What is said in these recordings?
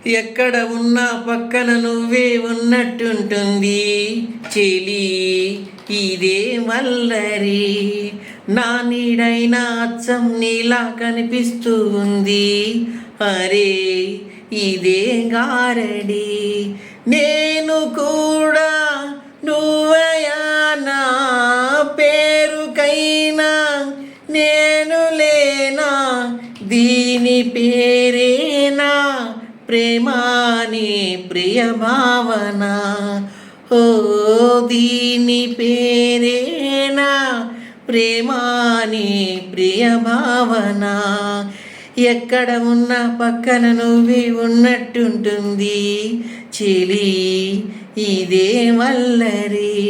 ఎక్కడ ఉన్నా పక్కన నువ్వే ఉన్నట్టుంటుంది చెలి ఇదే వల్లరి. నా నీడైనా అచ్చం నీలా కనిపిస్తూ ఉంది అరే ఇదే గారడి. నేను కూడా నువ్వయా నా పేరుకైనా నేను లేనా దీని పేరేనా ప్రేమాని ప్రియ భావన. ఓ దీని పేరేనా ప్రేమాని ప్రియ భావన. ఎక్కడ ఉన్నా పక్కన నువ్వే ఉన్నట్టుంటుంది చెలి ఇదే వల్లరి.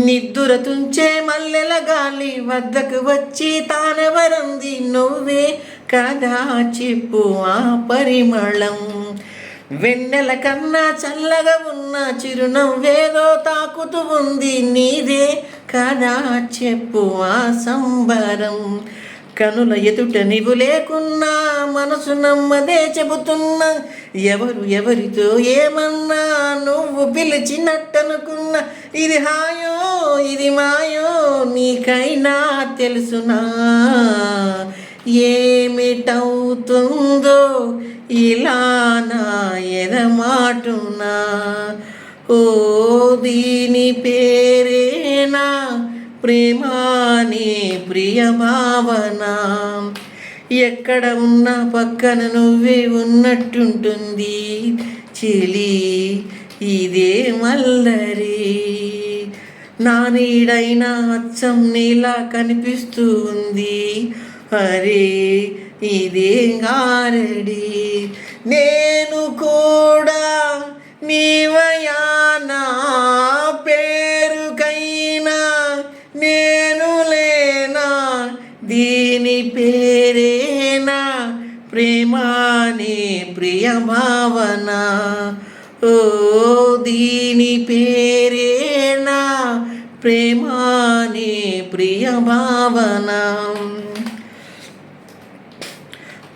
నిద్దుర తుంచే మల్లెల గాలి వద్దకు వచ్చి తానెవరంది నువ్వే కదా చెప్పు ఆ పరిమళం. వెన్నెల కన్నా చల్లగా ఉన్న చిరునవ్వేదో తాకుతూ ఉంది నీదే కదా చెప్పు ఆ సంబరం. కనుల ఎదుట నీవు లేకున్నా మనసు నమ్మదే చెబుతున్నా ఎవరు ఎవరితో ఏమన్నా నువ్వు పిలిచినట్టనుకున్నా ఇది హాయో ఇది మాయో నీకైనా తెలుసునా ఏమిటవుతుందో ఇలా నా ఎదమాటునా. ఓ దీని పేరేనా ప్రేమాని ప్రియ భావన. ఎక్కడ ఉన్నా పక్కన నువ్వే ఉన్నట్టుంటుంది చెలి ఇదే మల్లరి. నా నీడైనా అచ్చం నీలా కనిపిస్తూ ఉంది అరే ఇదే గారడి. నేను కూడా నీవయా నా పేరుకైనా నేను లేనా దీని పేరేనా ప్రేమాని ప్రియ భావన. ఓ దీని పేరేనా ప్రేమాని ప్రియ భావన.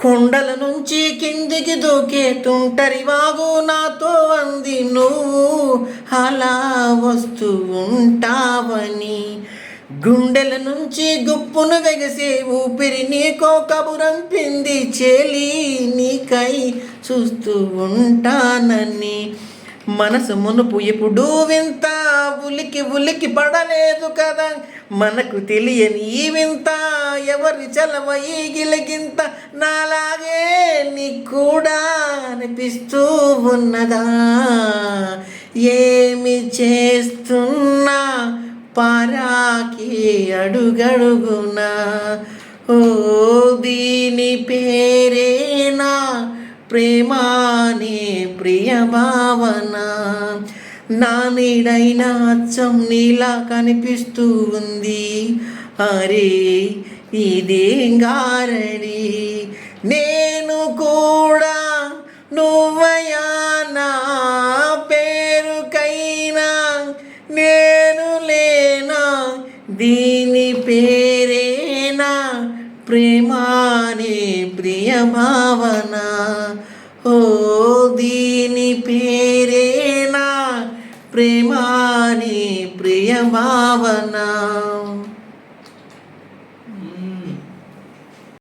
కొండల నుంచి కిందికి దూకే తుంటరి వాగు నాతో అంది నువ్వు అలా వస్తూ ఉంటావని. గుండెల నుంచి గుప్పును వెగసే ఊపిరి నీకో కబురంపింది చెలి నీకై చూస్తూ ఉంటానని. మనసు మునుపు ఎప్పుడు వింత ఉలికి ఉలికి పడలేదు కదా మనకు తెలియని ఈ వింత ఎవరి చలవ ఈ గిలిగింత నాలాగే నీకు కూడా అనిపిస్తూ ఉన్నదా. ఏమి చేస్తున్నా పారాకి అడుగడుగునా ఓ దీని పేరేనా ప్రేమాని ప్రియ భావన. నా నీడైనా అచ్చం నీలా కనిపిస్తూ ఉంది అరే ఇదే గారడి. నేను కూడా నువ్వయా నా పేరుకైనా నేను లేనా దీని పేరేనా ప్రేమాని ప్రియ భావన. ఓ దీని పేరేనా ప్రేమాని ప్రియ భావన.